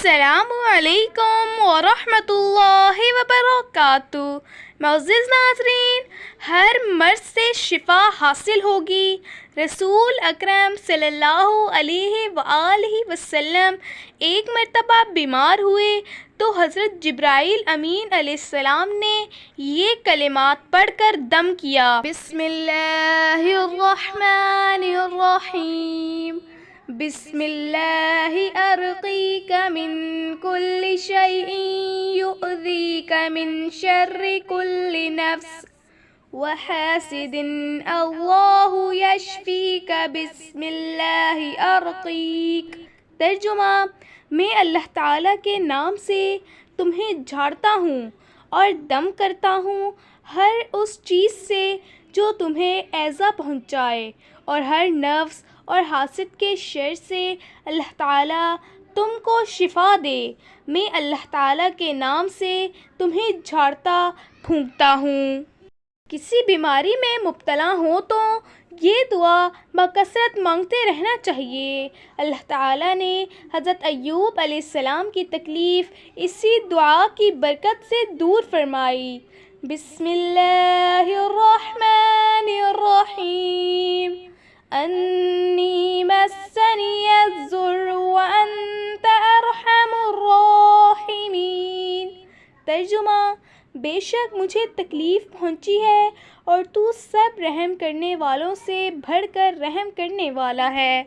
السلام علیکم ورحمۃ اللہ وبرکاتہ۔ معزز ناظرین، ہر مرض سے شفا حاصل ہوگی۔ رسول اکرم صلی اللہ علیہ وآلہ وسلم ایک مرتبہ بیمار ہوئے تو حضرت جبرائیل امین علیہ السلام نے یہ کلمات پڑھ کر دم کیا: بسم اللہ الرحمن الرحیم، بسم اللہ ارقیک من کل شیء یؤذیک من شر کل نفس وحاسد اللہ یشفیک بسم اللہ ارقیک۔ ترجمہ: میں اللہ تعالیٰ کے نام سے تمہیں جھاڑتا ہوں اور دم کرتا ہوں ہر اس چیز سے جو تمہیں ایذا پہنچائے، اور ہر نفس اور حاسد کے شر سے اللہ تعالیٰ تم کو شفا دے۔ میں اللہ تعالیٰ کے نام سے تمہیں جھاڑتا پھونکتا ہوں۔ کسی بیماری میں مبتلا ہوں تو یہ دعا بکثرت مانگتے رہنا چاہیے۔ اللہ تعالیٰ نے حضرت ایوب علیہ السلام کی تکلیف اسی دعا کی برکت سے دور فرمائی: بسم اللہ الرحمن الرحیم، انی مسنی الضر وانت ارحم الراحمین۔ ترجمہ: بے شک مجھے تکلیف پہنچی ہے اور تو سب رحم کرنے والوں سے بڑھ کر رحم کرنے والا ہے۔